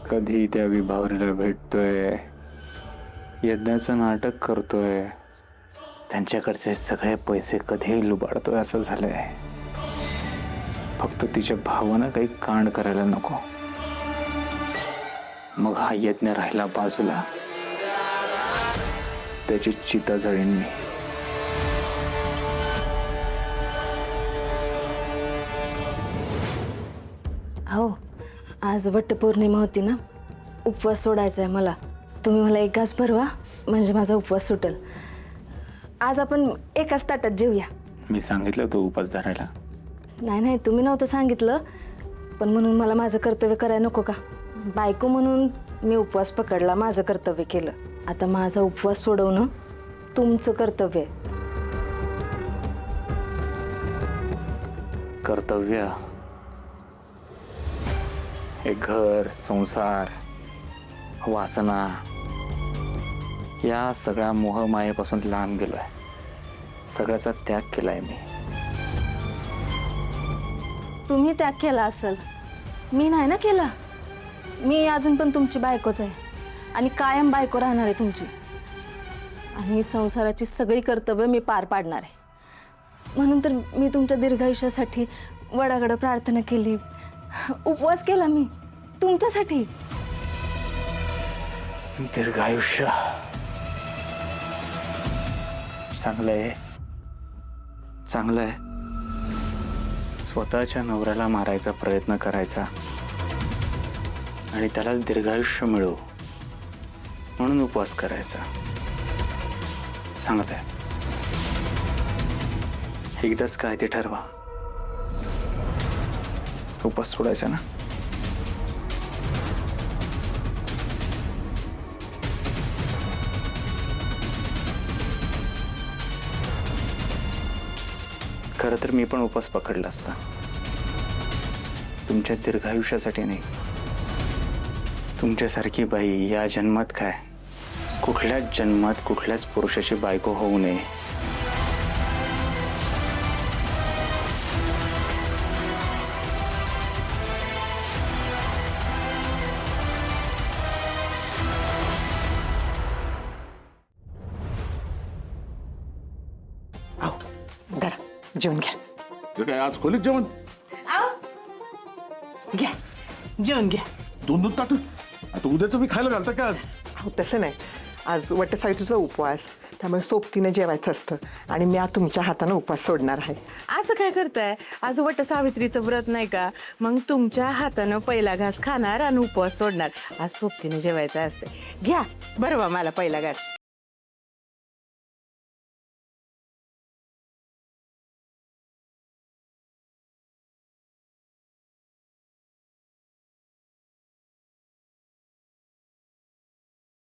कधी त्या विभावरीला भेटतोय, यज्ञाचं नाटक करतोय, त्यांच्याकडचे सगळे पैसे कधी लुबाडतोय असं झालंय. फक्त तिच्या भावानं काही कांड करायला नको. मग हा यज्ञ राहिला बाजूला, त्याची चिता जळीन मी. हो, आज वटपौर्णिमा होती ना, उपवास सोडायचा आहे मला. तुम्ही मला एक घास भरवा म्हणजे माझा उपवास सुटेल. आज आपण एकाच ताटात जेऊया. मी सांगितलं तो उपास धरायला. नाही, तुम्ही नव्हतं सांगितलं, पण म्हणून मला माझं कर्तव्य करायला नको का? बायको म्हणून मी उपवास पकडला, माझं कर्तव्य केलं. आता माझा उपवास सोडवणं तुमचं कर्तव्य आहे. कर्तव्य हे घर, संसार, वासना या सगळ्या मोहमायेपासून लांब गेलोय. सगळ्याचा त्याग केलाय मी. तुम्ही त्याग केला असेल, मी नाही ना केला. मी अजून पण तुमची बायकोच आहे आणि कायम बायको राहणार आहे तुमची. आणि संसाराची सगळी कर्तव्य मी पार पाडणार आहे. म्हणून तर मी तुमच्या दीर्घायुष्यासाठी वडाकडं प्रार्थना केली, उपवास केला मी तुमच्यासाठी. दीर्घायुष्य चांगलंय, चांगलंय. स्वतःच्या नवऱ्याला मारायचा प्रयत्न करायचा आणि त्याला दीर्घायुष्य मिळो म्हणून उपवास करायचा. चांगलंय. एकदाच काय ते ठरवा. उपवास सोडायचा ना. खरं तर मी पण उपवास पकडला असता, तुमच्या दीर्घायुष्यासाठी नाही. तुमच्यासारखी बाई या जन्मात काय, कुठल्याच जन्मात कुठल्याच पुरुषाची बायको होऊ नये. धरा, जेवण घ्या. ते काय आज खोलीत जेवण? घ्या, जेवण घ्या. दोन ताट आता उद्याचं मी खायला घालता का आज? अहो तसं नाही, आज वटसावित्रीचा उपवास, त्यामुळे सोबतीनं जेवायचं असतं आणि मी आज तुमच्या हातानं उपवास सोडणार आहे. असं काय करताय? आज वटसावित्रीचं व्रत नाही का? मग तुमच्या हातानं पहिला घास खाणार आणि उपवास सोडणार. आज सोबतीने जेवायचं असते. घ्या बरं मला पहिला घास.